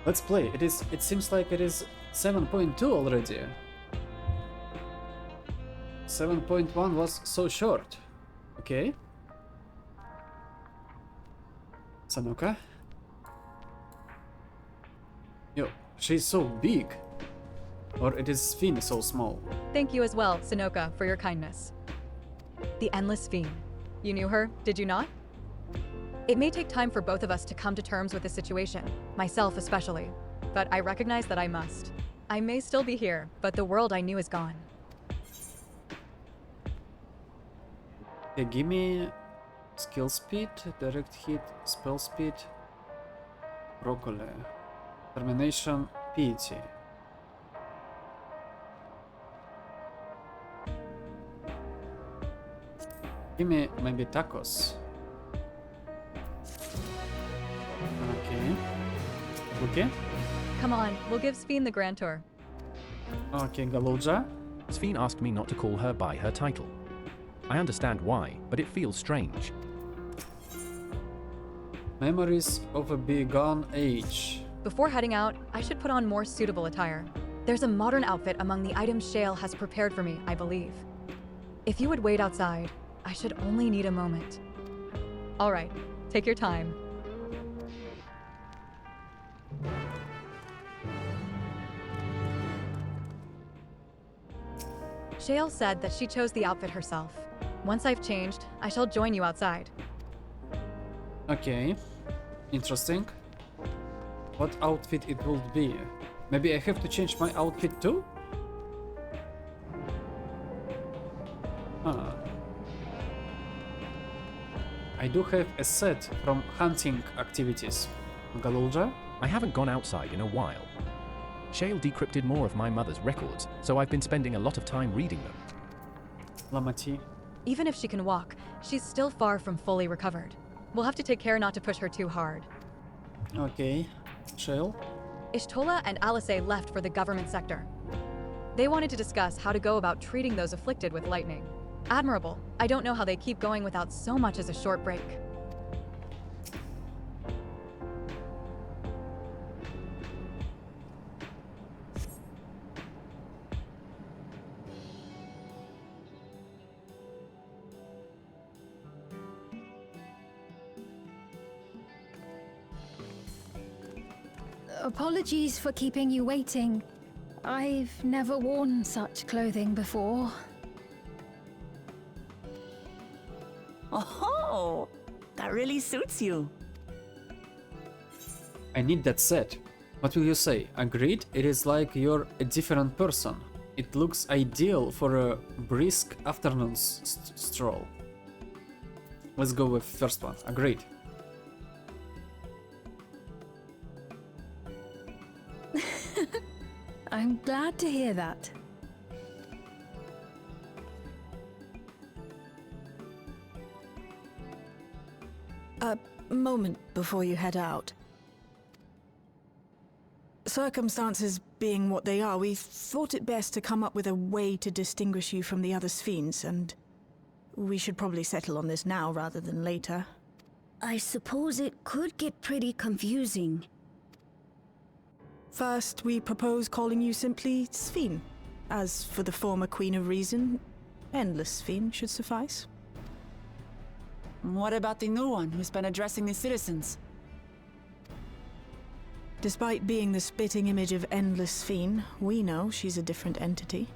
Let's play. It seems like it is 7.2 already. 7.1 was so short. Okay. Sunoka. Yo, she's so big. Or it is Sphene so small. Thank you as well, Sunoka, for your kindness. The Endless Sphene. You knew her, did you not? It may take time for both of us to come to terms with the situation, myself especially, but I recognize that I must. I may still be here, but the world I knew is gone. Okay, give me skill speed, direct hit, spell speed, broccoli, termination, piety. Give me maybe tacos. Okay. Okay. Come on, we'll give Sphene the grand tour. Okay, Galuja. Sphene asked me not to call her by her title. I understand why, but it feels strange. Memories of a bygone age. Before heading out, I should put on more suitable attire. There's a modern outfit among the items Shale has prepared for me, I believe. If you would wait outside, I should only need a moment. All right, take your time. Shale said that she chose the outfit herself. Once I've changed, I shall join you outside. Okay. Interesting. What outfit it would be? Maybe I have to change my outfit too? Huh. I do have a set from hunting activities. Galulja? I haven't gone outside in a while. Shale decrypted more of my mother's records, so I've been spending a lot of time reading them. Lamati. Even if she can walk, she's still far from fully recovered. We'll have to take care not to push her too hard. Okay. Shale? Ishtola and Alice left for the government sector. They wanted to discuss how to go about treating those afflicted with lightning. Admirable. I don't know how they keep going without so much as a short break. Apologies for keeping you waiting. I've never worn such clothing before. Oh, that really suits you. I need that set. What will you say? Agreed? It is like you're a different person. It looks ideal for a brisk afternoon stroll. Let's go with first one. Agreed. I'm glad to hear that. A moment before you head out. Circumstances being what they are, we thought it best to come up with a way to distinguish you from the other Sphenes, and we should probably settle on this now rather than later. I suppose it could get pretty confusing. First, we propose calling you simply Sphene. As for the former Queen of Reason, Endless Sphene should suffice. What about the new one who's been addressing the citizens? Despite being the spitting image of Endless Sphene, we know she's a different entity.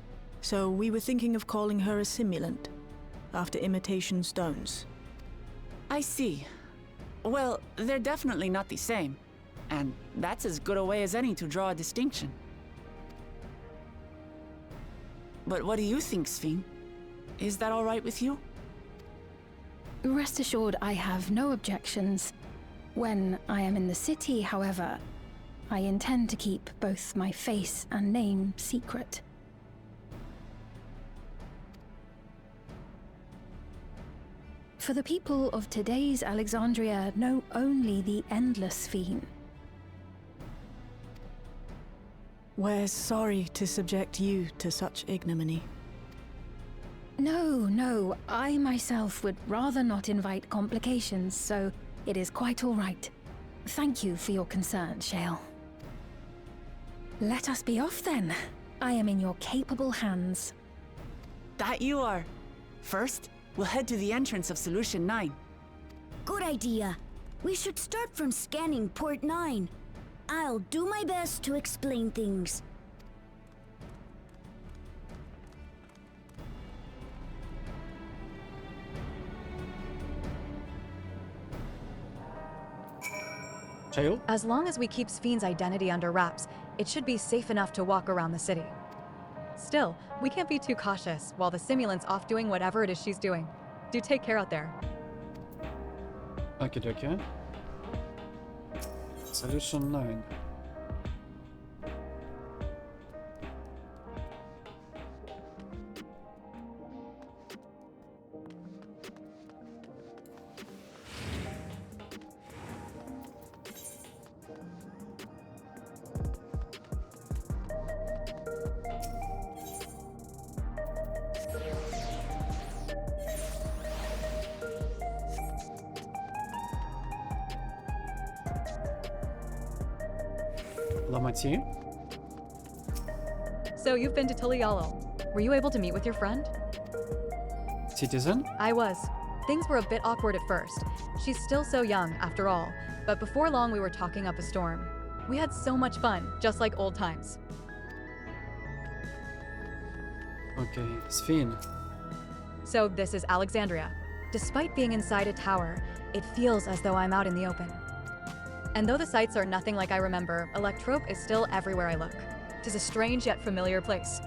So we were thinking of calling her a simulant, after imitation stones. I see. Well, they're definitely not the same. And that's as good a way as any to draw a distinction. But what do you think, Sphene? Is that all right with you? Rest assured, I have no objections. When I am in the city, however, I intend to keep both my face and name secret. For the people of today's Alexandria know only the Endless Sphene. We're sorry to subject you to such ignominy. No, I myself would rather not invite complications, so it is quite all right. Thank you for your concern, Shale. Let us be off then. I am in your capable hands. That you are. First, we'll head to the entrance of Solution 9. Good idea. We should start from scanning Port 9. I'll do my best to explain things. Jail? As long as we keep Sphene's identity under wraps, it should be safe enough to walk around the city. Still, we can't be too cautious while the simulant's off doing whatever it is she's doing. Do take care out there. Okay. Solution 9. Lamati? So you've been to Tulialo. Were you able to meet with your friend? Citizen? I was. Things were a bit awkward at first. She's still so young, after all. But before long, we were talking up a storm. We had so much fun, just like old times. Okay, Sphene. So this is Alexandria. Despite being inside a tower, it feels as though I'm out in the open. And though the sights are nothing like I remember, Electrope is still everywhere I look. 'Tis a strange yet familiar place.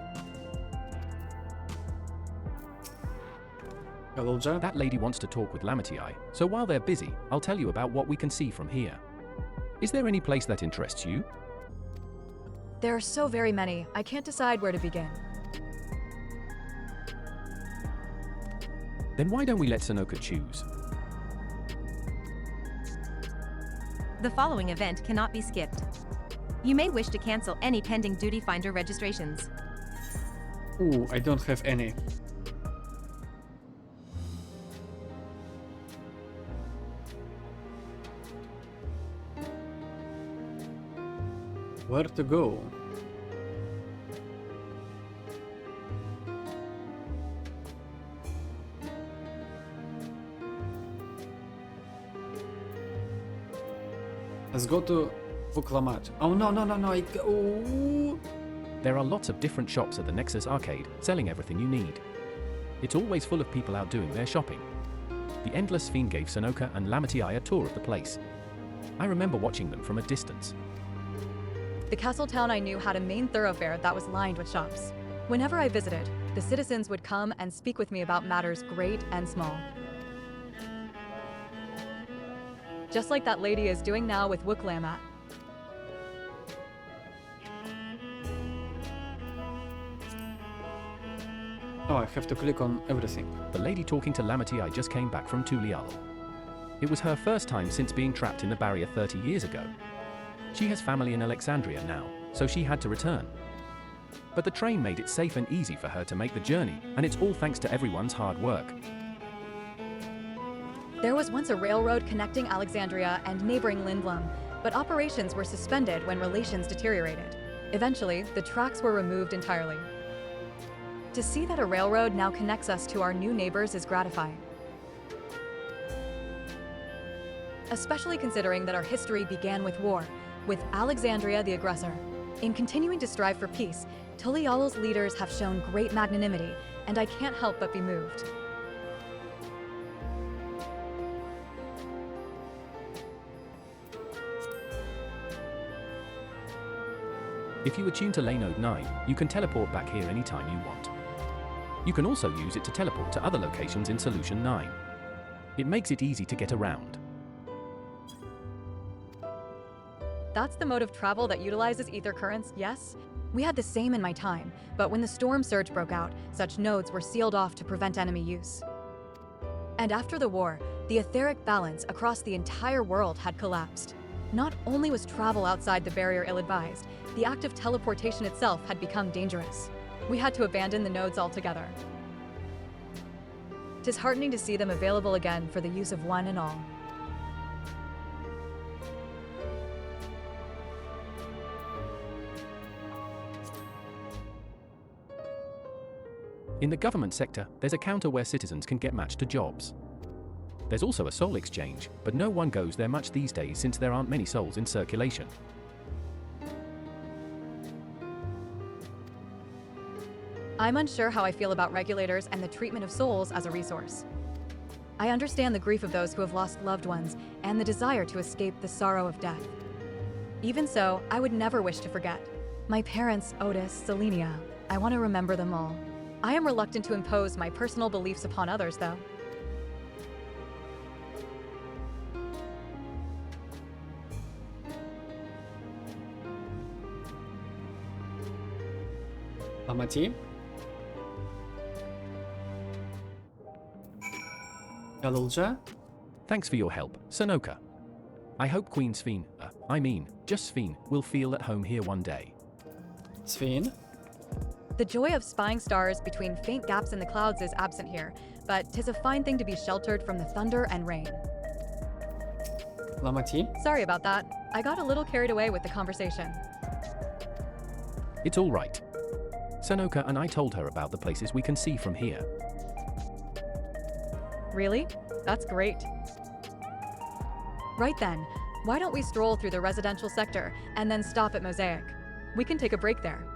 Kalulja? That lady wants to talk with Lamatii, so while they're busy, I'll tell you about what we can see from here. Is there any place that interests you? There are so very many, I can't decide where to begin. Then why don't we let Sunoka choose? The following event cannot be skipped. You may wish to cancel any pending Duty Finder registrations. Ooh, I don't have any. Where to go? Let's go to Vuklamat. Oh no. Ooh. There are lots of different shops at the Nexus Arcade, selling everything you need. It's always full of people out doing their shopping. The Endless Sphene gave Sunoka and Lamatii a tour of the place. I remember watching them from a distance. The castle town I knew had a main thoroughfare that was lined with shops. Whenever I visited, the citizens would come and speak with me about matters great and small. Just like that lady is doing now with Wuklamat. Oh, I have to click on everything. The lady talking to Lamatii just came back from Tulialo. It was her first time since being trapped in the barrier 30 years ago. She has family in Alexandria now, so she had to return. But the train made it safe and easy for her to make the journey, and it's all thanks to everyone's hard work. There was once a railroad connecting Alexandria and neighboring Lindblom, but operations were suspended when relations deteriorated. Eventually, the tracks were removed entirely. To see that a railroad now connects us to our new neighbors is gratifying. Especially considering that our history began with war, with Alexandria the aggressor. In continuing to strive for peace, Tulialo's leaders have shown great magnanimity, and I can't help but be moved. If you attune to Lane Node 9, you can teleport back here anytime you want. You can also use it to teleport to other locations in Solution 9. It makes it easy to get around. That's the mode of travel that utilizes ether currents, yes? We had the same in my time, but when the storm surge broke out, such nodes were sealed off to prevent enemy use. And after the war, the etheric balance across the entire world had collapsed. Not only was travel outside the barrier ill-advised, the act of teleportation itself had become dangerous. We had to abandon the nodes altogether. 'Tis heartening to see them available again for the use of one and all. In the government sector, there's a counter where citizens can get matched to jobs. There's also a soul exchange, but no one goes there much these days since there aren't many souls in circulation. I'm unsure how I feel about regulators and the treatment of souls as a resource. I understand the grief of those who have lost loved ones and the desire to escape the sorrow of death. Even so, I would never wish to forget. My parents, Otis, Selenia, I want to remember them all. I am reluctant to impose my personal beliefs upon others, though. Amati? Galulja? Thanks for your help, Sunoka. I hope Queen Sphene, just Sphene, will feel at home here one day. Sphene? The joy of spying stars between faint gaps in the clouds is absent here, but 'tis a fine thing to be sheltered from the thunder and rain. Lamati? Sorry about that. I got a little carried away with the conversation. It's all right. Sunoka and I told her about the places we can see from here. Really? That's great. Right then, why don't we stroll through the residential sector and then stop at Mosaic? We can take a break there.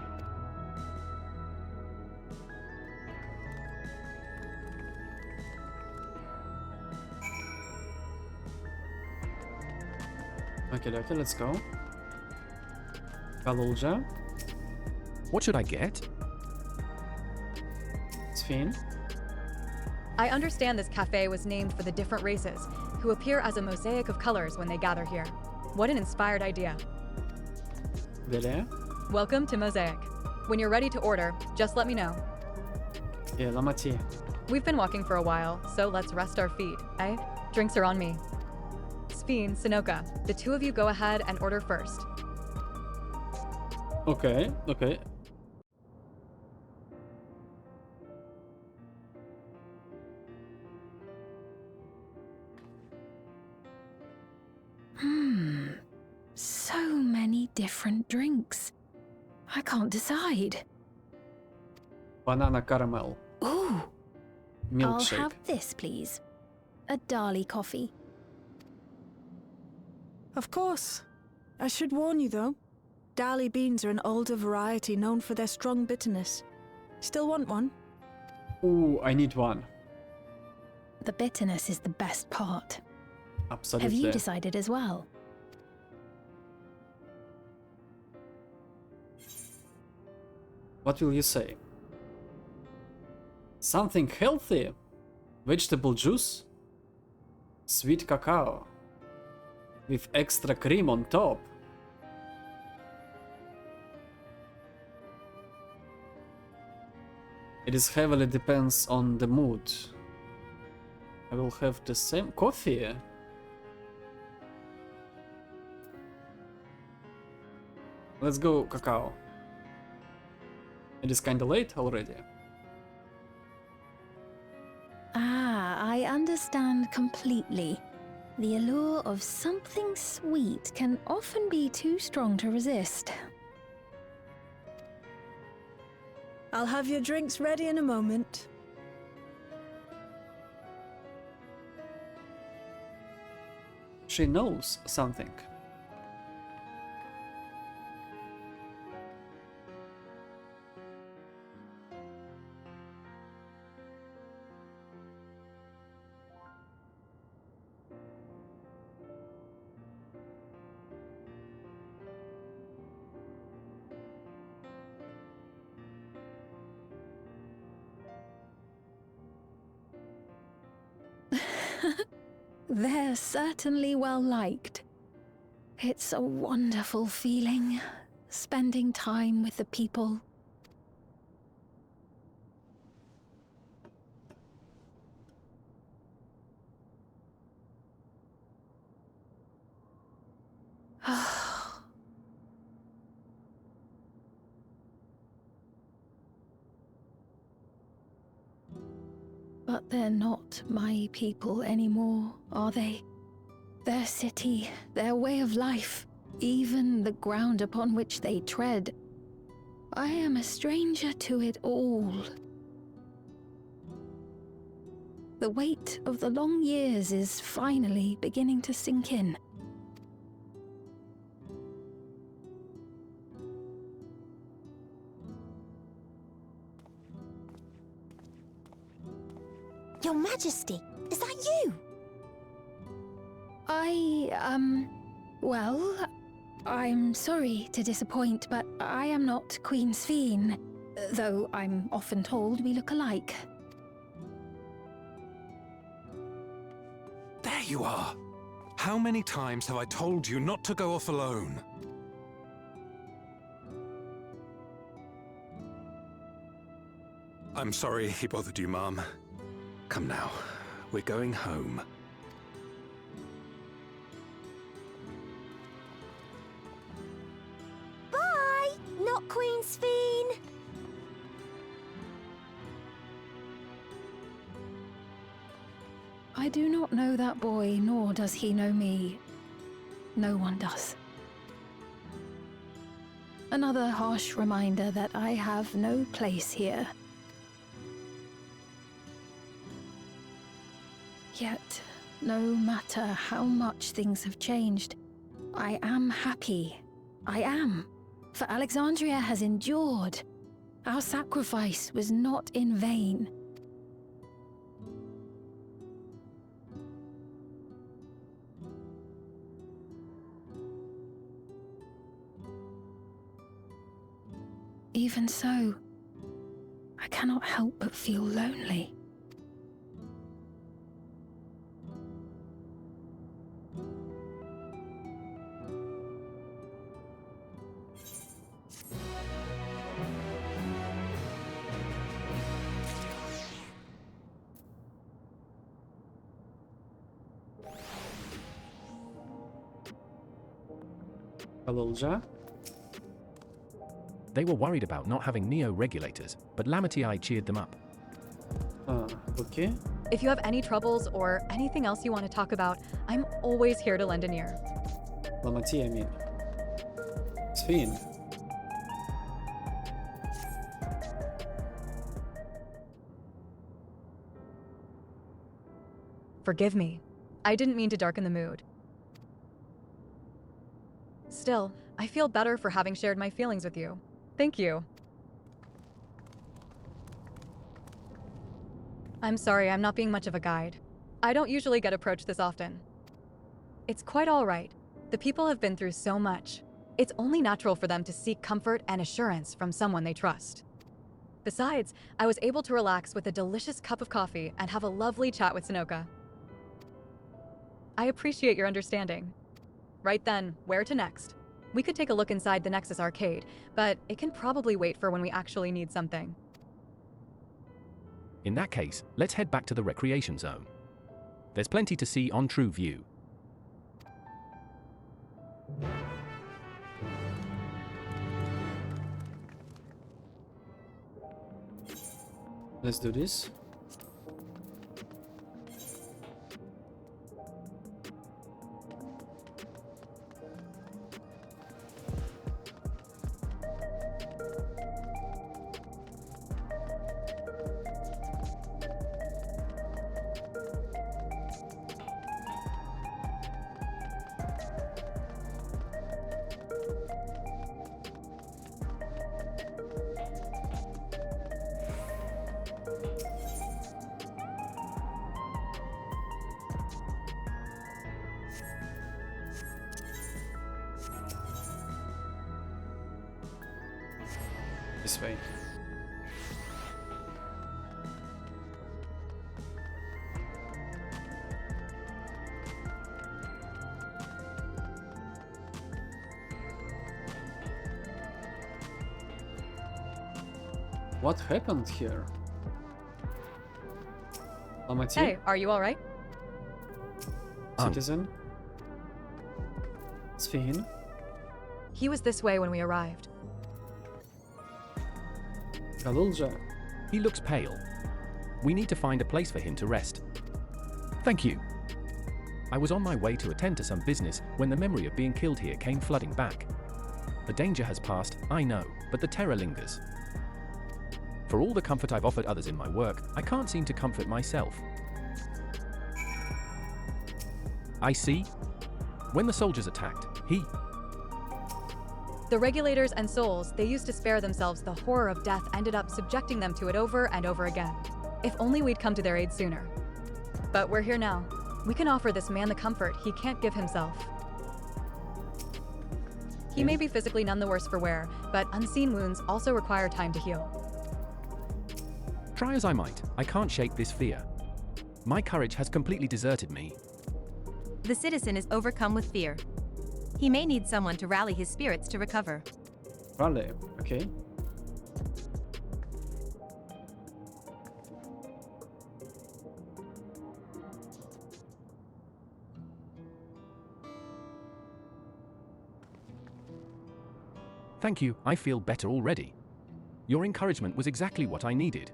Okay, let's go. Galulja? What should I get? Sphene? I understand this cafe was named for the different races, who appear as a mosaic of colors when they gather here. What an inspired idea. Vele? Welcome to Mosaic. When you're ready to order, just let me know. Yeah, Lamati. We've been walking for a while, so let's rest our feet, eh? Drinks are on me. Sphene, Sunoka, the two of you go ahead and order first. Okay. So many different drinks. I can't decide. Banana caramel. Ooh, Milkshake. I'll have this, please. A Dali coffee. Of course. I should warn you, though. Dali beans are an older variety known for their strong bitterness. Still want one? Ooh, I need one. The bitterness is the best part. Absolutely. Have you decided as well? What will you say? Something healthy? Vegetable juice? Sweet cacao? With extra cream on top? It is heavily depends on the mood. I will have the same coffee. Let's go cacao. It is kinda late already. I understand completely. The allure of something sweet can often be too strong to resist. I'll have your drinks ready in a moment. She knows something. They're certainly well liked. It's a wonderful feeling, spending time with the people. But they're not my people anymore, are they? Their city, their way of life, even the ground upon which they tread. I am a stranger to it all. the weight of the long years is finally beginning to sink in. Your Majesty, is that you? Well, I'm sorry to disappoint, but I am not Queen Sphene, though I'm often told we look alike. There you are! How many times have I told you not to go off alone? I'm sorry he bothered you, Mom. Come now, we're going home. Bye, not Queen Sphene. I do not know that boy, nor does he know me. No one does. Another harsh reminder that I have no place here. Yet, no matter how much things have changed, I am happy. I am. For Alexandria has endured. Our sacrifice was not in vain. Even so, I cannot help but feel lonely. Alulja? They were worried about not having neo-regulators, but Lamitii cheered them up. Okay. If you have any troubles or anything else you want to talk about, I'm always here to lend an ear. Lamitii, I mean. Sphene. Forgive me. I didn't mean to darken the mood. Still, I feel better for having shared my feelings with you. Thank you. I'm sorry, I'm not being much of a guide. I don't usually get approached this often. It's quite all right. The people have been through so much. It's only natural for them to seek comfort and assurance from someone they trust. Besides, I was able to relax with a delicious cup of coffee and have a lovely chat with Sunoka. I appreciate your understanding. Right then, where to next? We could take a look inside the Nexus arcade, but it can probably wait for when we actually need something. In that case, let's head back to the recreation zone. There's plenty to see on True View. Let's do this. This way. What happened here? Lamitii? Hey, are you all right? Citizen? Sphene? He was this way when we arrived. Alulja? He looks pale. We need to find a place for him to rest. Thank you. I was on my way to attend to some business when the memory of being killed here came flooding back. The danger has passed, I know, but the terror lingers. For all the comfort I've offered others in my work, I can't seem to comfort myself. I see. When the soldiers attacked, The regulators and souls they used to spare themselves the horror of death ended up subjecting them to it over and over again. If only we'd come to their aid sooner. But we're here now. We can offer this man the comfort he can't give himself. He may be physically none the worse for wear, but unseen wounds also require time to heal. Try as I might, I can't shake this fear. My courage has completely deserted me. The citizen is overcome with fear. He may need someone to rally his spirits to recover. Rally, okay. Thank you, I feel better already. Your encouragement was exactly what I needed.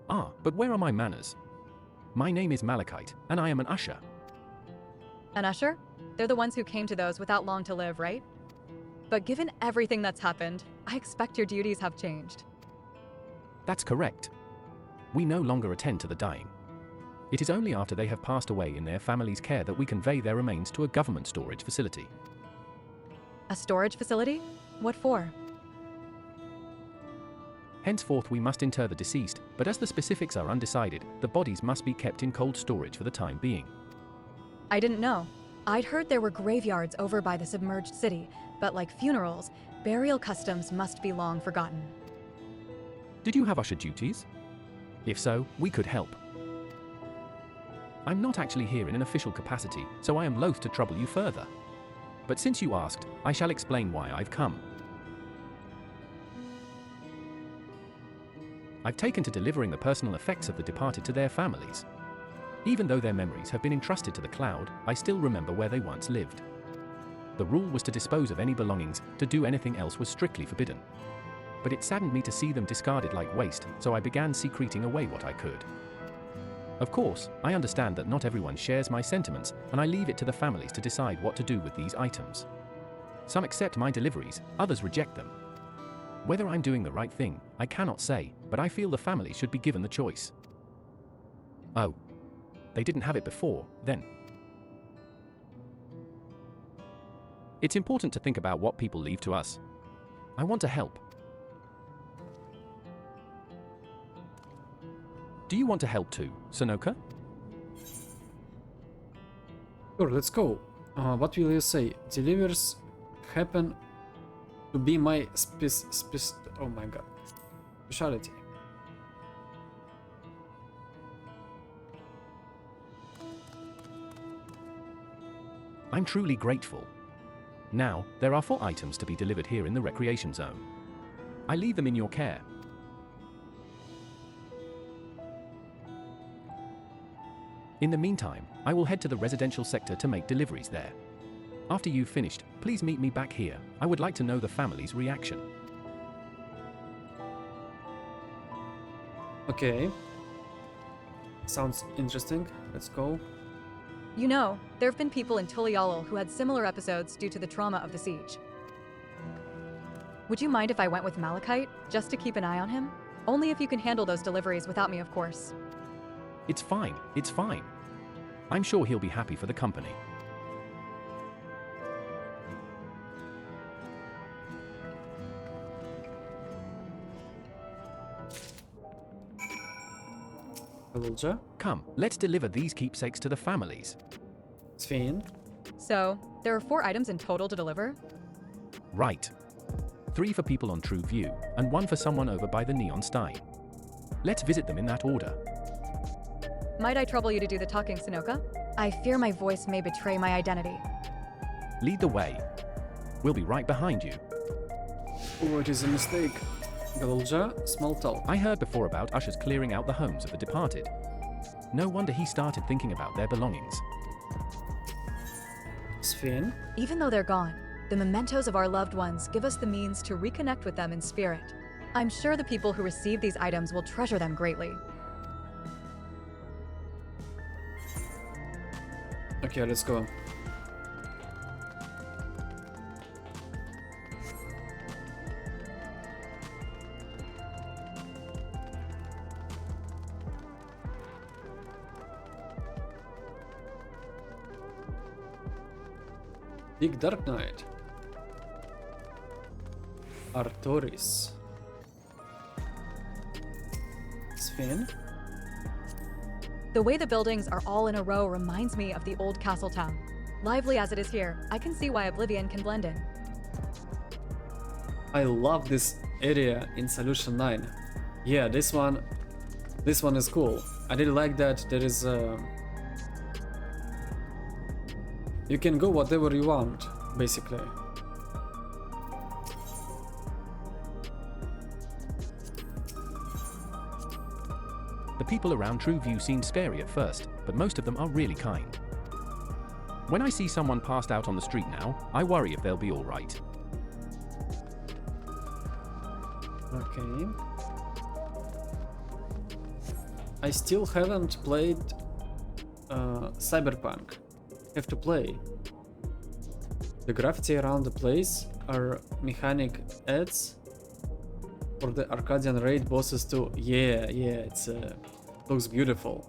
Ah, but where are my manners? My name is Malachite, and I am an usher. An usher? They're the ones who came to those without long to live, right? But given everything that's happened, I expect your duties have changed. That's correct. We no longer attend to the dying. It is only after they have passed away in their family's care that we convey their remains to a government storage facility. A storage facility? What for? Henceforth we must inter the deceased, but as the specifics are undecided, the bodies must be kept in cold storage for the time being. I didn't know. I'd heard there were graveyards over by the submerged city, but like funerals, burial customs must be long forgotten. Did you have usher duties? If so, we could help. I'm not actually here in an official capacity, so I am loath to trouble you further. But since you asked, I shall explain why I've come. I've taken to delivering the personal effects of the departed to their families. Even though their memories have been entrusted to the cloud, I still remember where they once lived. The rule was to dispose of any belongings, to do anything else was strictly forbidden. But it saddened me to see them discarded like waste, so I began secreting away what I could. Of course, I understand that not everyone shares my sentiments, and I leave it to the families to decide what to do with these items. Some accept my deliveries, others reject them. Whether I'm doing the right thing, I cannot say, but I feel the family should be given the choice. Oh. They didn't have it before, then. It's important to think about what people leave to us. I want to help. Do you want to help too, Sunoka? Sure, let's go. What will you say? Delivers happen to be my oh my god, specialty. I'm truly grateful. Now, there are 4 items to be delivered here in the recreation zone. I leave them in your care. In the meantime, I will head to the residential sector to make deliveries there. After you've finished, please meet me back here. I would like to know the family's reaction. Okay. Sounds interesting. Let's go. You know, there have been people in Tulialal who had similar episodes due to the trauma of the siege. Would you mind if I went with Malachite, just to keep an eye on him? Only if you can handle those deliveries without me, of course. It's fine, it's fine. I'm sure he'll be happy for the company. Hello, Come, let's deliver these keepsakes to the families. Sphene. So, there are 4 items in total to deliver? Right. 3 for people on True View, and 1 for someone over by the Neon Stein. Let's visit them in that order. Might I trouble you to do the talking, Sunoka? I fear my voice may betray my identity. Lead the way. We'll be right behind you. Oh, it is a mistake. Galulja, small talk. I heard before about ushers clearing out the homes of the departed. No wonder he started thinking about their belongings. Sphene. Even though they're gone, the mementos of our loved ones give us the means to reconnect with them in spirit. I'm sure the people who receive these items will treasure them greatly. Okay, let's go. Big Dark Knight. Artoris. Sphene. The way the buildings are all in a row reminds me of the old castle town. Lively as it is here, I can see why Oblivion can blend in. I love this area in Solution 9. Yeah, this one is cool. I really like that there is you can go whatever you want, basically. The people around Trueview seem scary at first, but most of them are really kind. When I see someone passed out on the street now, I worry if they'll be alright. Okay. I still haven't played Cyberpunk. Have to play. The graffiti around the place are mechanic ads for the Arcadian raid bosses too. Yeah, it's looks beautiful.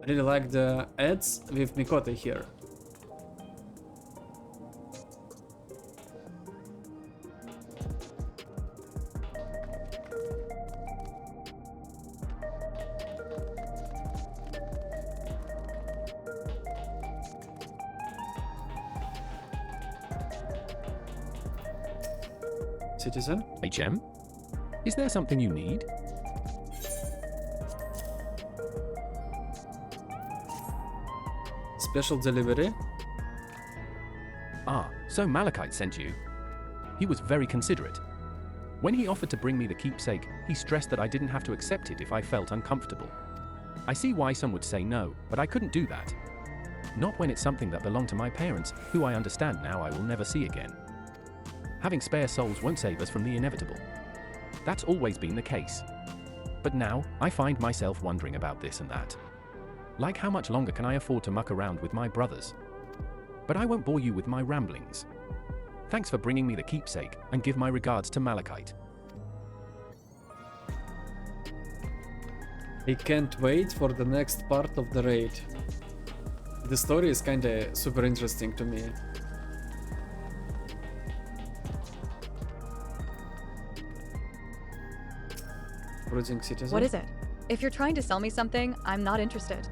I really like the ads with Mikote here. Citizen? HM? Is there something you need? Special delivery? Ah, so Malachite sent you. He was very considerate. When he offered to bring me the keepsake, he stressed that I didn't have to accept it if I felt uncomfortable. I see why some would say no, but I couldn't do that. Not when it's something that belonged to my parents, who I understand now I will never see again. Having spare souls won't save us from the inevitable. That's always been the case. But now, I find myself wondering about this and that. Like, how much longer can I afford to muck around with my brothers? But I won't bore you with my ramblings. Thanks for bringing me the keepsake, and give my regards to Malachite. I can't wait for the next part of the raid. The story is kinda super interesting to me. Brooding citizen? What is it? If you're trying to sell me something, I'm not interested.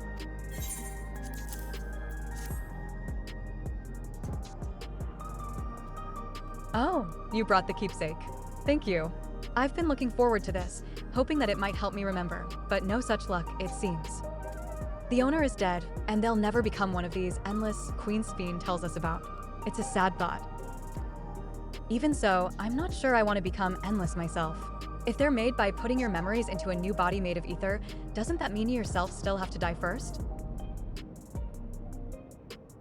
Oh, you brought the keepsake. Thank you. I've been looking forward to this, hoping that it might help me remember, but no such luck, it seems. The owner is dead, and they'll never become one of these endless Queen Sphene tells us about. It's a sad thought. Even so, I'm not sure I want to become endless myself. If they're made by putting your memories into a new body made of ether, doesn't that mean you yourself still have to die first?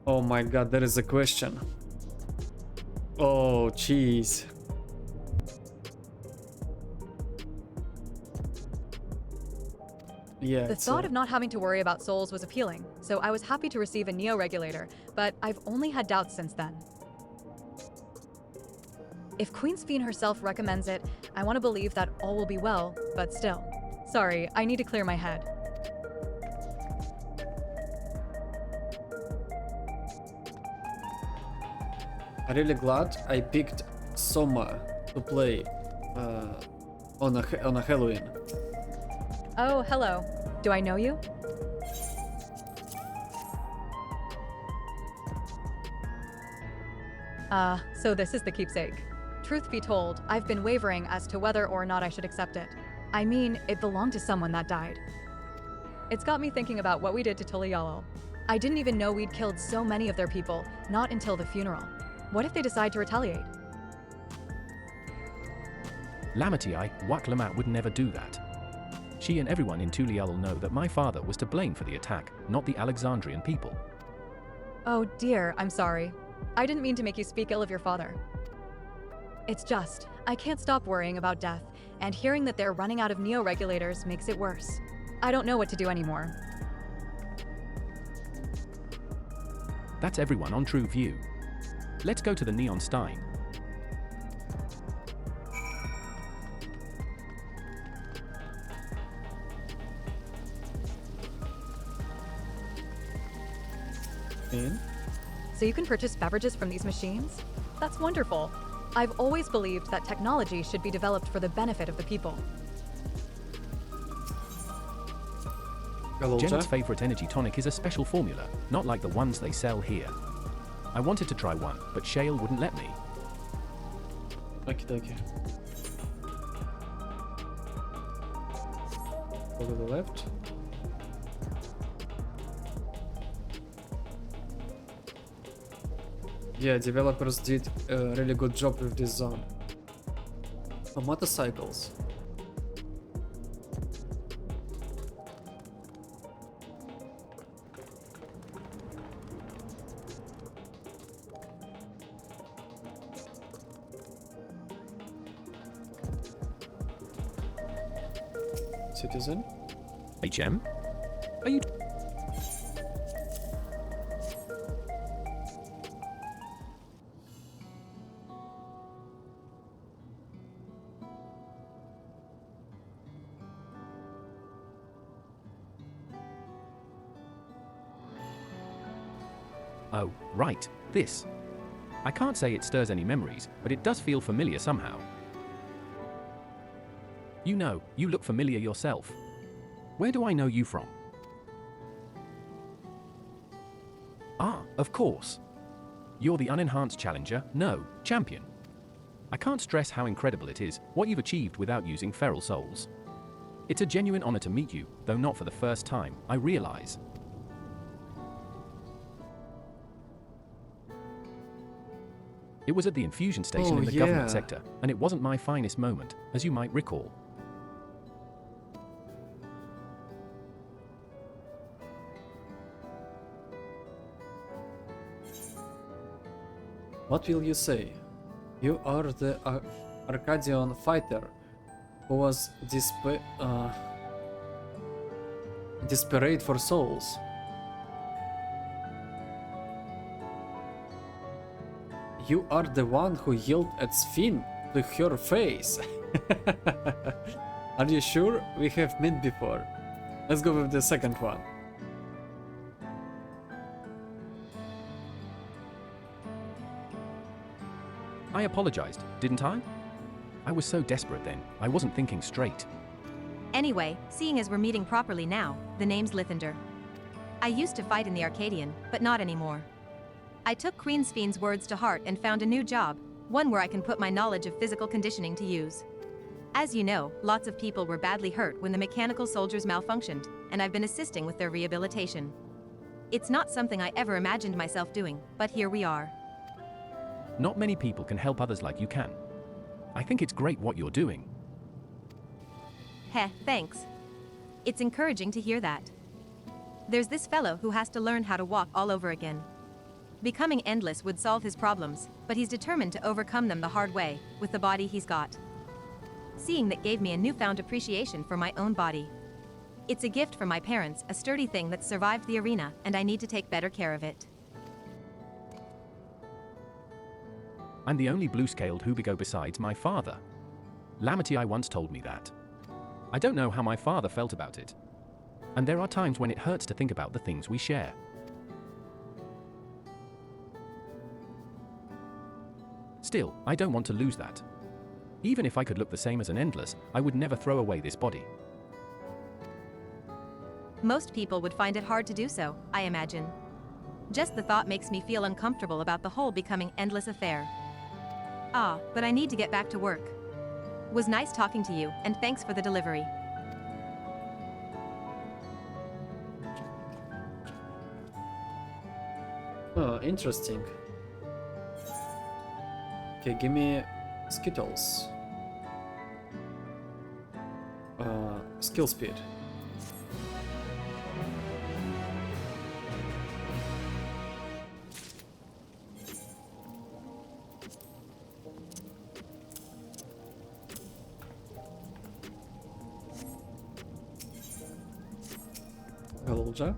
Oh my god, there is a question. Oh, jeez. Yeah. The thought of not having to worry about souls was appealing, so I was happy to receive a Neo-Regulator, but I've only had doubts since then. If Queen Sphene herself recommends it, I want to believe that all will be well, but still. Sorry, I need to clear my head. I'm really glad I picked Soma to play on a Halloween. Oh, hello. Do I know you? So this is the keepsake. Truth be told, I've been wavering as to whether or not I should accept it. I mean, it belonged to someone that died. It's got me thinking about what we did to Tulialo. I didn't even know we'd killed so many of their people, not until the funeral. What if they decide to retaliate? Lamatii, Waklamat would never do that. She and everyone in Tulialo know that my father was to blame for the attack, not the Alexandrian people. Oh dear, I'm sorry. I didn't mean to make you speak ill of your father. It's just, I can't stop worrying about death, and hearing that they're running out of Neo-Regulators makes it worse. I don't know what to do anymore. That's everyone on True View. Let's go to the Neon Stein. In? So you can purchase beverages from these machines? That's wonderful. I've always believed that technology should be developed for the benefit of the people. Jen's favorite energy tonic is a special formula, not like the ones they sell here. I wanted to try one, but Shale wouldn't let me. Okay. Go to the left. Yeah, developers did a really good job with this zone. Oh, motorcycles. Citizen? HM? Are you... Oh, right, this. I can't say it stirs any memories, but it does feel familiar somehow. You know, you look familiar yourself. Where do I know you from? Ah, of course. You're the unenhanced challenger, no, champion. I can't stress how incredible it is, what you've achieved without using feral souls. It's a genuine honor to meet you, though not for the first time, I realize. It was at the infusion station in the government sector, and it wasn't my finest moment, as you might recall. What will you say? You are the Arcadian fighter who was desperate for souls. You are the one who yelled at Sphene to her face. Are you sure we have met before? Let's go with the second one. I apologized, didn't I? I was so desperate then, I wasn't thinking straight. Anyway, seeing as we're meeting properly now, the name's Lithander. I used to fight in the Arcadian, but not anymore. I took Queen Sphene's words to heart and found a new job, one where I can put my knowledge of physical conditioning to use. As you know, lots of people were badly hurt when the mechanical soldiers malfunctioned, and I've been assisting with their rehabilitation. It's not something I ever imagined myself doing, but here we are. Not many people can help others like you can. I think it's great what you're doing. Heh, thanks. It's encouraging to hear that. There's this fellow who has to learn how to walk all over again. Becoming endless would solve his problems, but he's determined to overcome them the hard way, with the body he's got. Seeing that gave me a newfound appreciation for my own body. It's a gift from my parents, a sturdy thing that's survived the arena, and I need to take better care of it. I'm the only blue-scaled Hrothgar besides my father. Lamity once told me that. I don't know how my father felt about it. And there are times when it hurts to think about the things we share. Still, I don't want to lose that. Even if I could look the same as an Endless, I would never throw away this body. Most people would find it hard to do so, I imagine. Just the thought makes me feel uncomfortable about the whole becoming endless affair. Ah, but I need to get back to work. Was nice talking to you, and thanks for the delivery. Oh, interesting. Okay, give me Skittles. Skill speed.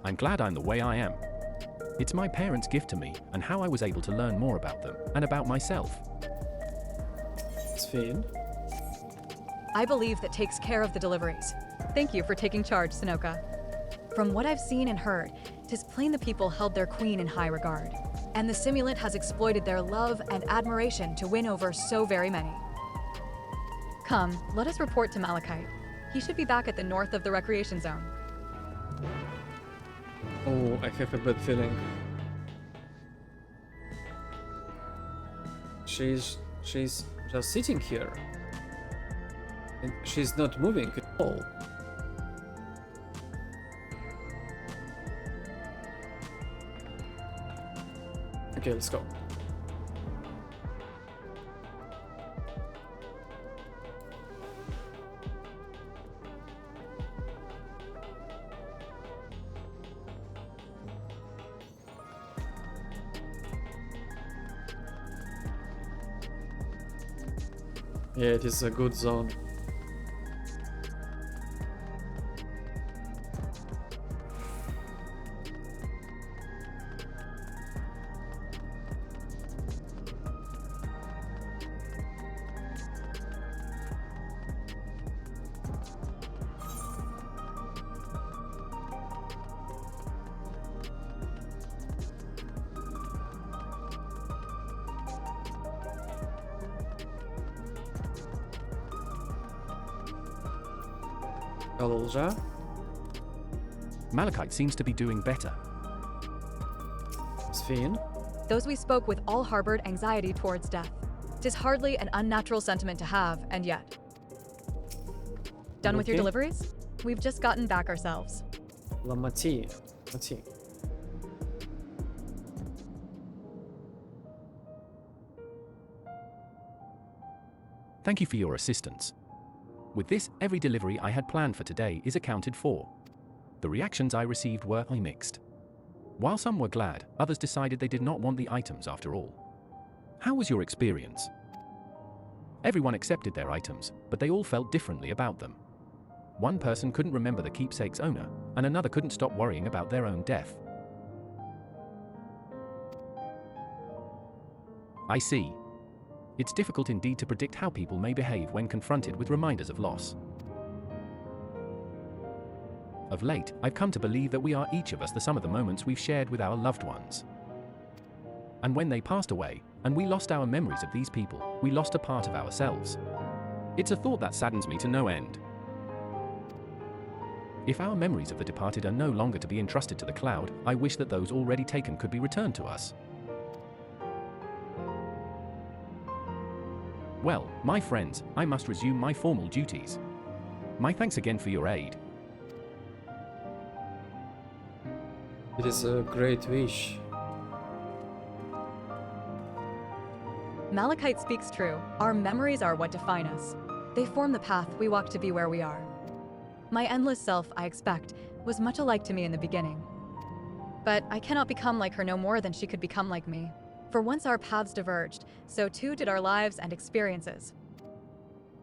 I'm glad I'm the way I am. It's my parents' gift to me, and how I was able to learn more about them, and about myself. Sphene. I believe that takes care of the deliveries. Thank you for taking charge, Sunoka. From what I've seen and heard, 'tis Plain the people held their queen in high regard, and the simulant has exploited their love and admiration to win over so very many. Come, let us report to Malachite. He should be back at the north of the recreation zone. Oh, I have a bad feeling. She's just sitting here. And she's not moving at all. Okay, let's go. Yeah, it is a good zone. Alja? Malachite seems to be doing better. Sphene? Those we spoke with all harbored anxiety towards death. 'Tis hardly an unnatural sentiment to have, and yet. Done with your Okay. deliveries? We've just gotten back ourselves. Lamati. Mati. Thank you for your assistance. With this, every delivery I had planned for today is accounted for. The reactions I received were mixed. While some were glad, others decided they did not want the items after all. How was your experience? Everyone accepted their items, but they all felt differently about them. One person couldn't remember the keepsake's owner, and another couldn't stop worrying about their own death. I see. It's difficult indeed to predict how people may behave when confronted with reminders of loss. Of late, I've come to believe that we are each of us the sum of the moments we've shared with our loved ones. And when they passed away, and we lost our memories of these people, we lost a part of ourselves. It's a thought that saddens me to no end. If our memories of the departed are no longer to be entrusted to the cloud, I wish that those already taken could be returned to us. Well, my friends, I must resume my formal duties. My thanks again for your aid. It is a great wish. Malachite speaks true. Our memories are what define us. They form the path we walk to be where we are. My endless self, I expect, was much alike to me in the beginning. But I cannot become like her no more than she could become like me. For once our paths diverged, so too did our lives and experiences.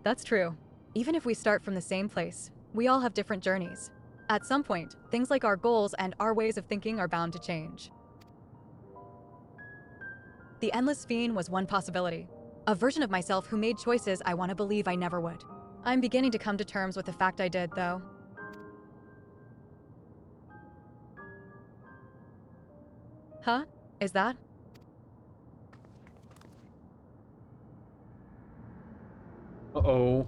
That's true. Even if we start from the same place, we all have different journeys. At some point, things like our goals and our ways of thinking are bound to change. The Endless Sphene was one possibility. A version of myself who made choices I want to believe I never would. I'm beginning to come to terms with the fact I did, though. Huh? Is that? Uh-oh.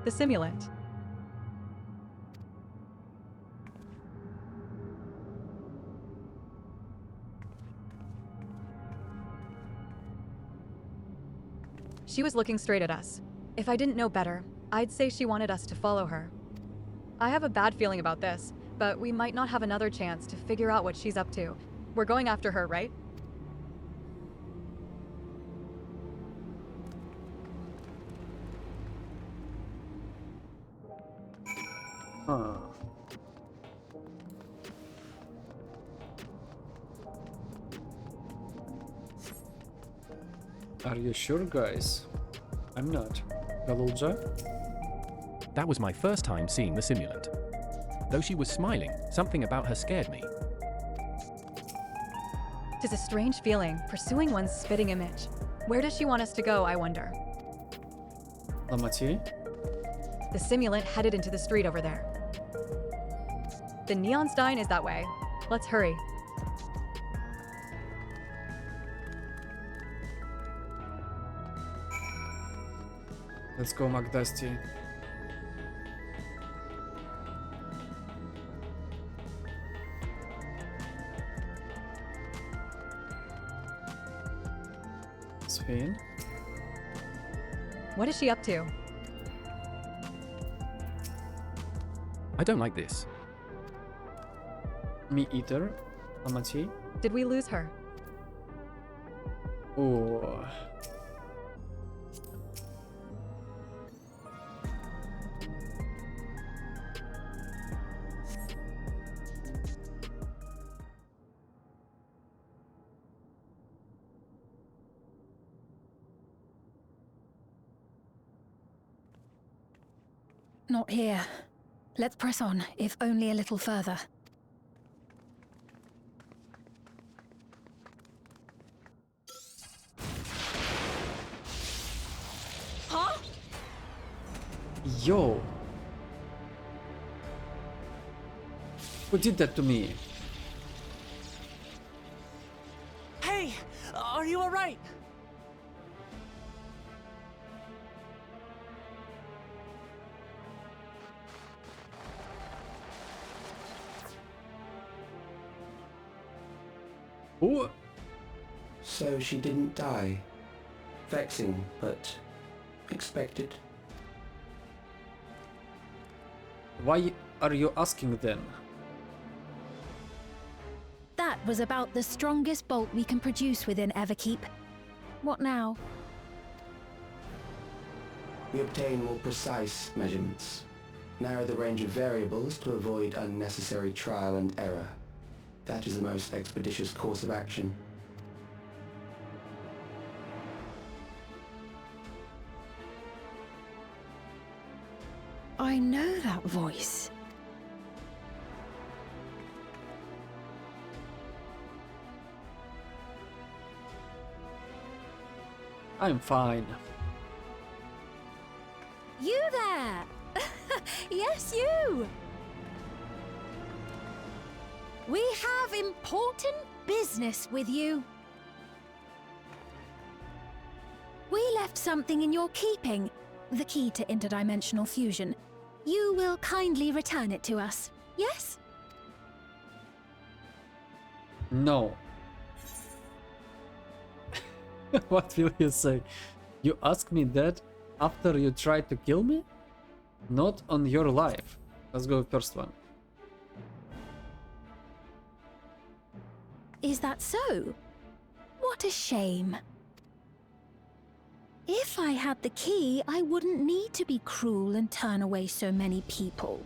The simulant. She was looking straight at us. If I didn't know better, I'd say she wanted us to follow her. I have a bad feeling about this, but we might not have another chance to figure out what she's up to. We're going after her, right? Huh. Are you sure, guys? I'm not. Galulja? That was my first time seeing the simulant. Though she was smiling, something about her scared me. 'Tis a strange feeling, pursuing one's spitting image. Where does she want us to go, I wonder? Lamati? The simulant headed into the street over there. The neon stein is that way. Let's hurry. Let's go, McDusty. Sphene? What is she up to? I don't like this. Me either. Amati? Did we lose her? Oh. Not here. Let's press on, if only a little further. Huh? Yo! Who did that to me? Hey, are you alright? Who? So she didn't die. Vexing, but expected. Why are you asking then? That was about the strongest bolt we can produce within Everkeep. What now? We obtain more precise measurements. Narrow the range of variables to avoid unnecessary trial and error. That is the most expeditious course of action. I know that voice. I'm fine. You there! Yes, you! We have important business with you. We left something in your keeping, the key to interdimensional fusion. You will kindly return it to us, yes? No. What will you say? You ask me that after you tried to kill me? Not on your life. Let's go first one. Is that so? What a shame. If I had the key, I wouldn't need to be cruel and turn away so many people.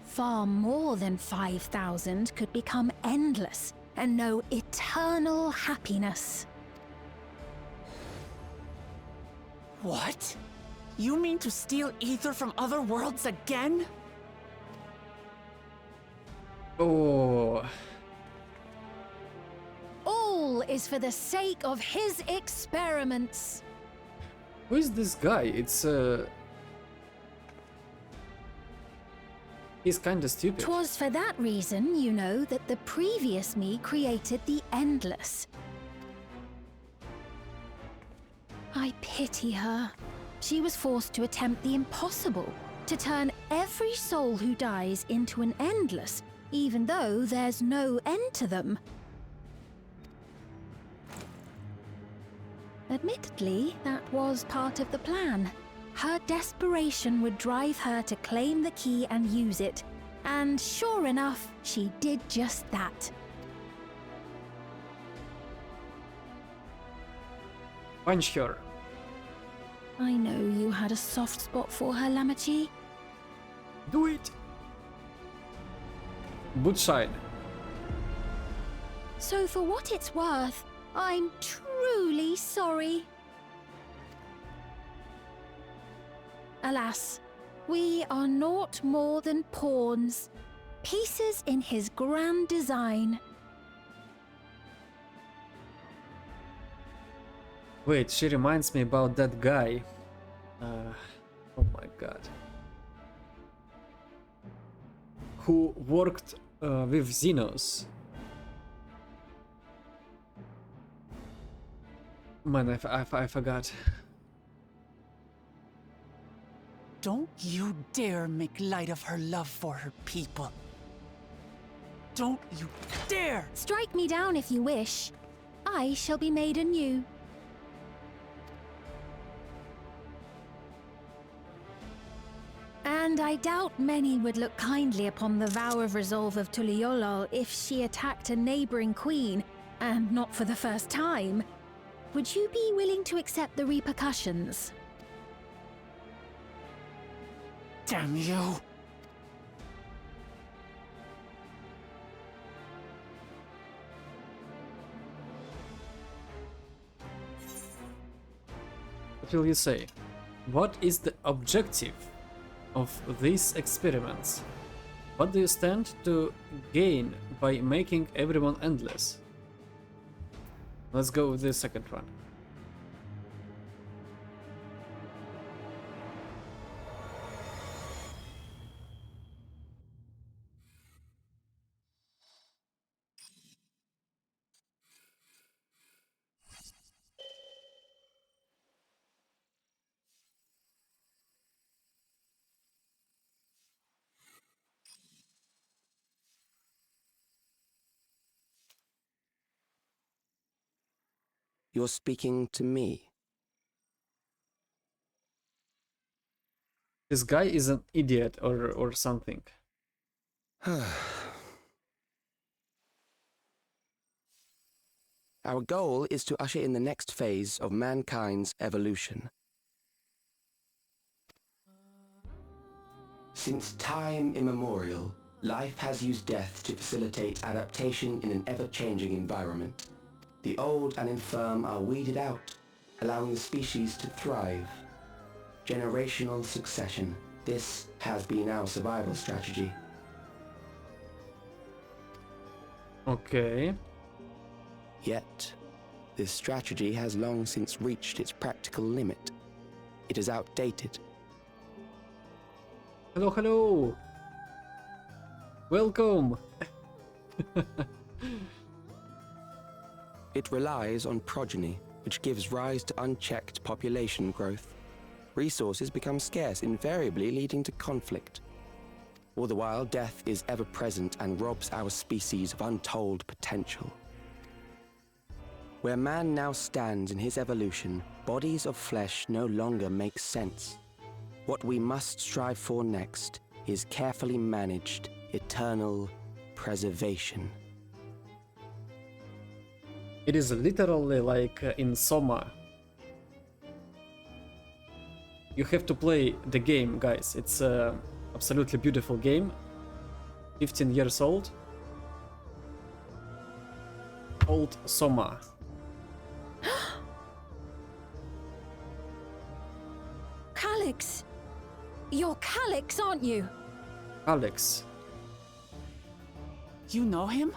Far more than 5,000 could become endless and know eternal happiness. What? You mean to steal ether from other worlds again? Oh. All is for the sake of his experiments. Who is this guy? It's he's kinda stupid. 'Twas for that reason, you know, that the previous me created the Endless. I pity her. She was forced to attempt the impossible, to turn every soul who dies into an Endless, even though there's no end to them. Admittedly, that was part of the plan. Her desperation would drive her to claim the key and use it. And sure enough, she did just that. Punch her. I know you had a soft spot for her, Lamachi. Do it. Boot shine. So for what it's worth, I'm truly sorry. Alas, we are naught more than pawns, pieces in his grand design. Wait, she reminds me about that guy. Oh my god. who worked with Xenos. Man, I forgot. Don't you dare make light of her love for her people. Don't you dare! Strike me down if you wish. I shall be made anew. And I doubt many would look kindly upon the vow of resolve of Tuliolol if she attacked a neighboring queen, and not for the first time. Would you be willing to accept the repercussions? Damn you! What will you say? What is the objective of these experiments? What do you stand to gain by making everyone endless? Let's go with the second one. You're speaking to me. This guy is an idiot or something. Our goal is to usher in the next phase of mankind's evolution. Since time immemorial, life has used death to facilitate adaptation in an ever-changing environment. The old and infirm are weeded out, allowing the species to thrive. Generational succession. This has been our survival strategy. Okay. Yet, this strategy has long since reached its practical limit. It is outdated. Hello, hello! Welcome! It relies on progeny, which gives rise to unchecked population growth. Resources become scarce, invariably leading to conflict. All the while, death is ever present and robs our species of untold potential. Where man now stands in his evolution, bodies of flesh no longer make sense. What we must strive for next is carefully managed, eternal preservation. It is literally like in Soma. You have to play the game, guys. It's a absolutely beautiful game. 15 years old. Old Soma. Calyx! You're Calyx, aren't you? Alex. You know him?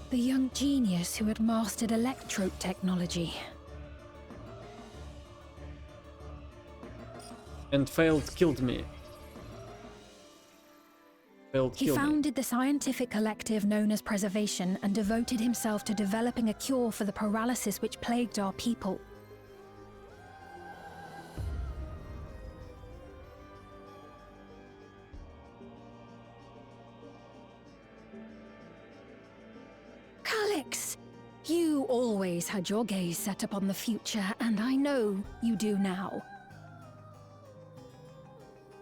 The young genius who had mastered electrope technology. And killed me. He founded the scientific collective known as Preservation and devoted himself to developing a cure for the paralysis which plagued our people. Calyx! You always had your gaze set upon the future, and I know you do now.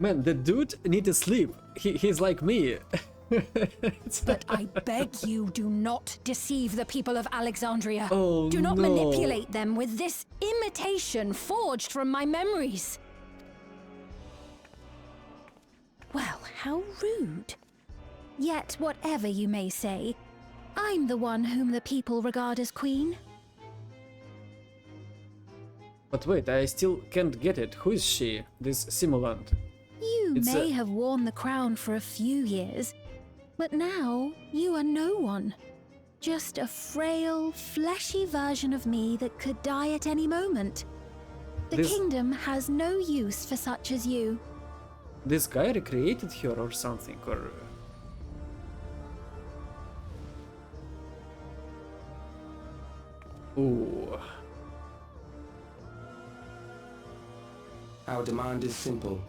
Man, the dude need to sleep. He's like me. But I beg you, do not deceive the people of Alexandria. Oh, do not no. manipulate them with this imitation forged from my memories. Well, how rude. Yet, whatever you may say, I'm the one whom the people regard as queen. But wait, I still can't get it. Who is she? This simulant? You may have worn the crown for a few years, but now you are no one. Just a frail, fleshy version of me that could die at any moment. The kingdom has no use for such as you. This guy recreated her or something, or... Ooh. Our demand is simple.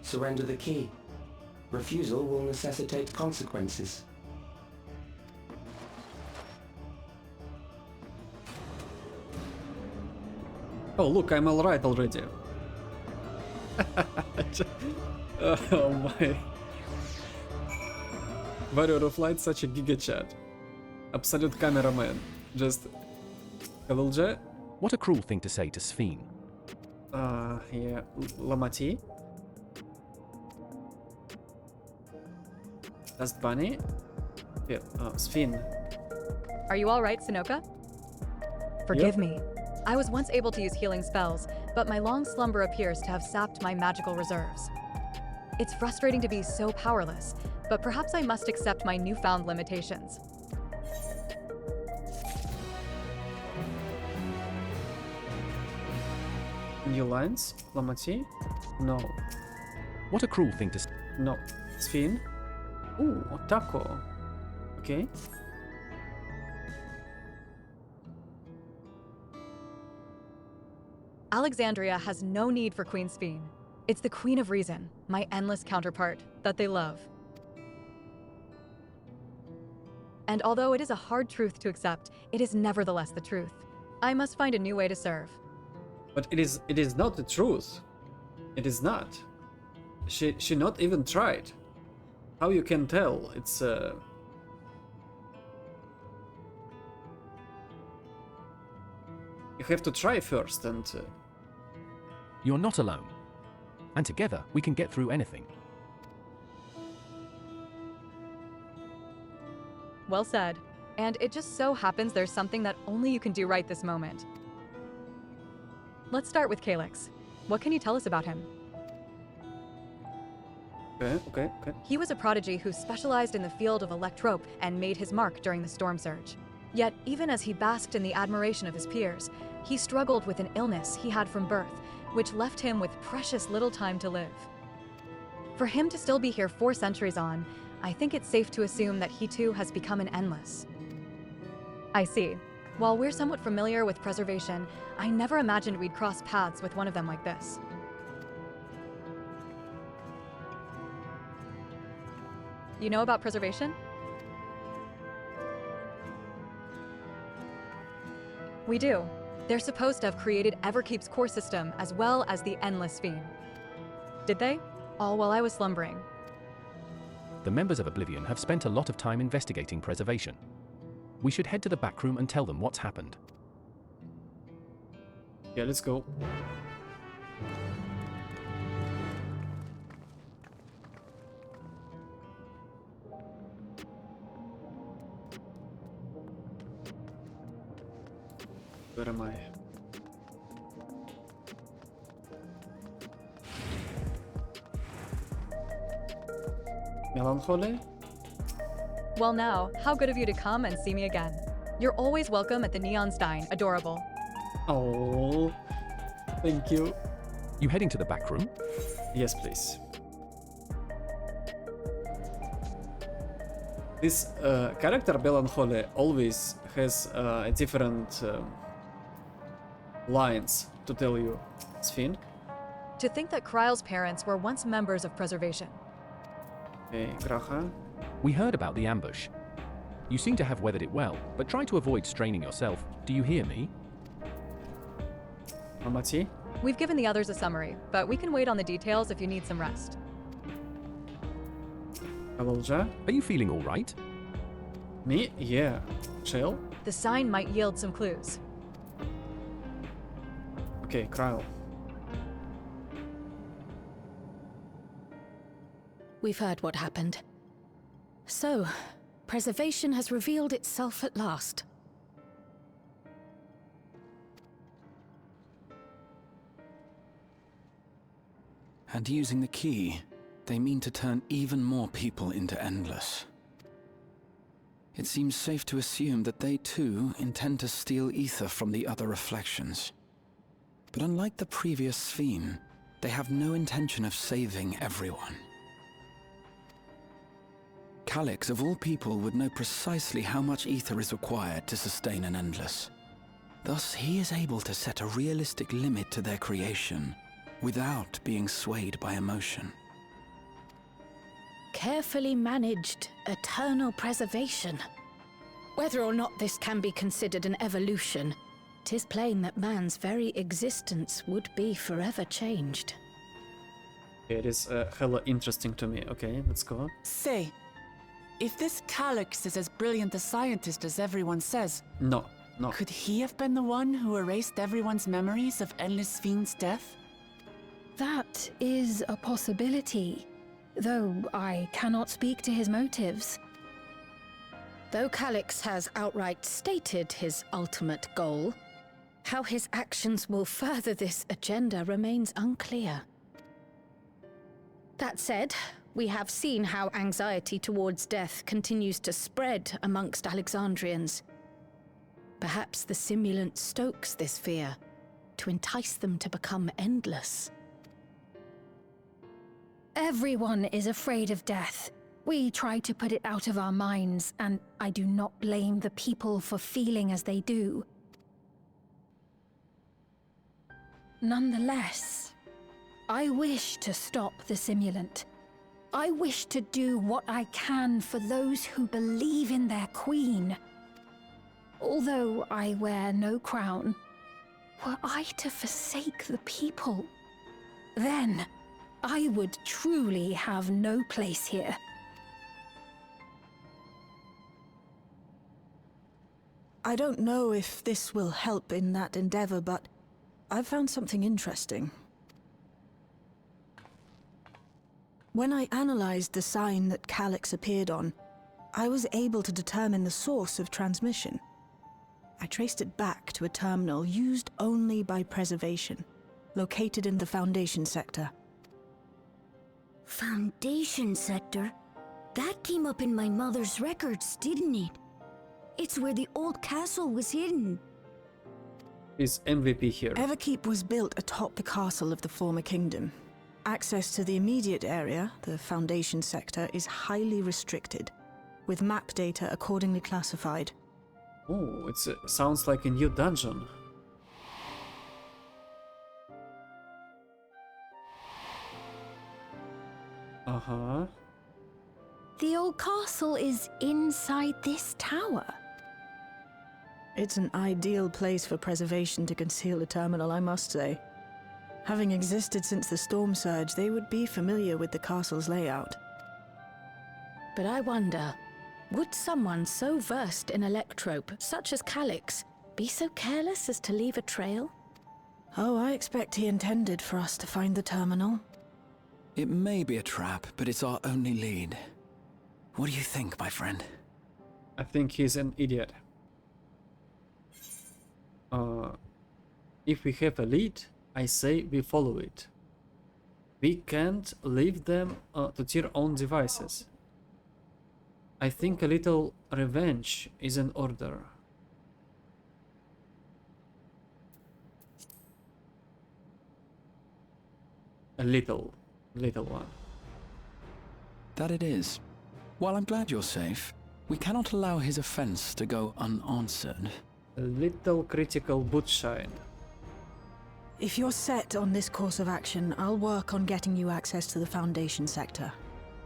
Surrender the key. Refusal will necessitate consequences. Oh, look, I'm alright already. Oh my. Warrior of Light, such a giga chat. Absolute cameraman. Just... Kavilja? What a cruel thing to say to Sphene. Yeah, Lamati. Dust Bunny. Yeah, Sphene. Are you alright, Sunoka? Forgive me. I was once able to use healing spells, but my long slumber appears to have sapped my magical reserves. It's frustrating to be so powerless, but perhaps I must accept my newfound limitations. New lines? Lamati? No. What a cruel thing to say. No. Sphene? Ooh, Taco. Okay. Alexandria has no need for Queen Sphene. It's the Queen of Reason, my endless counterpart, that they love. And although it is a hard truth to accept, it is nevertheless the truth. I must find a new way to serve. But it is not the truth. It is not. She not even tried. How you can tell? It's You have to try first and... You're not alone. And together, we can get through anything. Well said. And it just so happens there's something that only you can do right this moment. Let's start with Calyx. What can you tell us about him? Okay. He was a prodigy who specialized in the field of electrope and made his mark during the storm surge. Yet, even as he basked in the admiration of his peers, he struggled with an illness he had from birth, which left him with precious little time to live. For him to still be here 4 centuries on, I think it's safe to assume that he too has become an endless. I see. While we're somewhat familiar with preservation, I never imagined we'd cross paths with one of them like this. You know about preservation? We do. They're supposed to have created Everkeep's core system as well as the Endless Sphene. Did they? All while I was slumbering. The members of Oblivion have spent a lot of time investigating preservation. We should head to the back room and tell them what's happened. Yeah, let's go. Where am I? Melancholy? Well now, how good of you to come and see me again. You're always welcome at the Neon Stein, adorable. Oh, thank you. You heading to the back room? Yes, please. This character Melancholy always has different lines to tell you, Sphene. To think that Kryle's parents were once members of preservation. Okay, Graha. We heard about the ambush. You seem to have weathered it well, but try to avoid straining yourself. Do you hear me? Amati. We've given the others a summary, but we can wait on the details if you need some rest. Kavalja. Are you feeling all right? Me? Yeah. Chill. The sign might yield some clues. Okay, Kryle. We've heard what happened. So, preservation has revealed itself at last. And using the key, they mean to turn even more people into Endless. it seems safe to assume that they too intend to steal ether from the other reflections. But unlike the previous Sphene, they have no intention of saving everyone. Calyx, of all people, would know precisely how much ether is required to sustain an endless. Thus, he is able to set a realistic limit to their creation, without being swayed by emotion. Carefully managed eternal preservation. Whether or not this can be considered an evolution, 'tis plain that man's very existence would be forever changed. It is hella interesting to me. Okay, let's go on. Say, if this Calyx is as brilliant a scientist as everyone says, No. could he have been the one who erased everyone's memories of Endless Sphene's death? That is a possibility, though I cannot speak to his motives. Though Calyx has outright stated his ultimate goal, how his actions will further this agenda remains unclear. That said, we have seen how anxiety towards death continues to spread amongst Alexandrians. Perhaps the simulant stokes this fear, to entice them to become endless. Everyone is afraid of death. We try to put it out of our minds, and I do not blame the people for feeling as they do. Nonetheless, I wish to stop the simulant. I wish to do what I can for those who believe in their queen. Although I wear no crown, were I to forsake the people, then I would truly have no place here. I don't know if this will help in that endeavor, but I've found something interesting. When I analyzed the sign that Calyx appeared on, I was able to determine the source of transmission. I traced it back to a terminal used only by preservation, located in the Foundation sector. Foundation sector? That came up in my mother's records, didn't it? It's where the old castle was hidden. Is MVP here? Everkeep was built atop the castle of the former kingdom. Access to the immediate area, the Foundation sector, is highly restricted, with map data accordingly classified. Oh, it sounds like a new dungeon. Uh-huh. The old castle is inside this tower. It's an ideal place for preservation to conceal a terminal, I must say. Having existed since the storm surge, they would be familiar with the castle's layout. But I wonder, would someone so versed in electrope, such as Calyx, be so careless as to leave a trail? Oh, I expect he intended for us to find the terminal. It may be a trap, but it's our only lead. What do you think, my friend? I think he's an idiot. If we have a lead, I say we follow it. We can't leave them to their own devices. I think a little revenge is in order. A little one. That it is. While I'm glad you're safe, we cannot allow his offense to go unanswered. A little critical bootshine. If you're set on this course of action, I'll work on getting you access to the Foundation sector.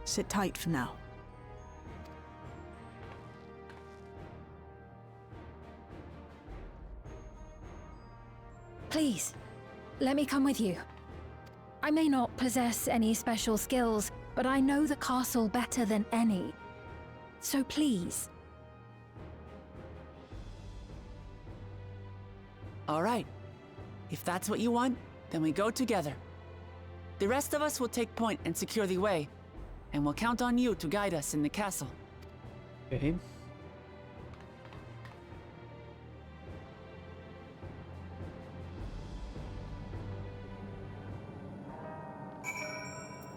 Sit tight for now. Please, let me come with you. I may not possess any special skills, but I know the castle better than any. So please. All right. If that's what you want, then we go together. The rest of us will take point and secure the way, and we'll count on you to guide us in the castle. Okay.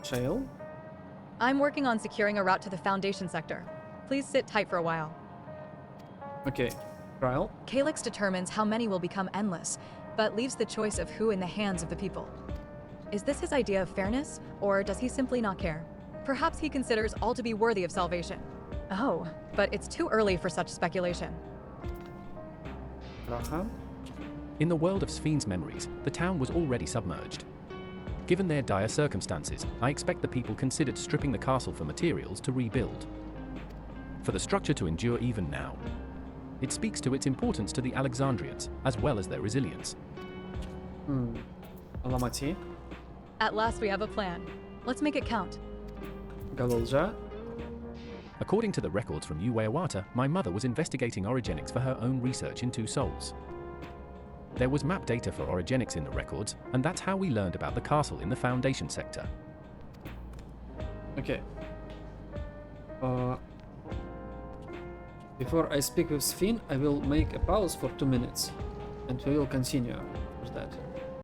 Trail? I'm working on securing a route to the Foundation sector. Please sit tight for a while. Okay, trial. Calyx determines how many will become endless, but leaves the choice of who in the hands of the people. Is this his idea of fairness, or does he simply not care? Perhaps he considers all to be worthy of salvation. Oh, but it's too early for such speculation. In the world of Sphene's memories, the town was already submerged. Given their dire circumstances, I expect the people considered stripping the castle for materials to rebuild. For the structure to endure even now, it speaks to its importance to the Alexandrians, as well as their resilience. Alamati. At last we have a plan. Let's make it count. Galolja. According to the records from Uwayawata, my mother was investigating orogenics for her own research in Two Souls. There was map data for orogenics in the records, and that's how we learned about the castle in the Foundation sector. Okay. Before I speak with Sphene, I will make a pause for 2 minutes, and we will continue with that.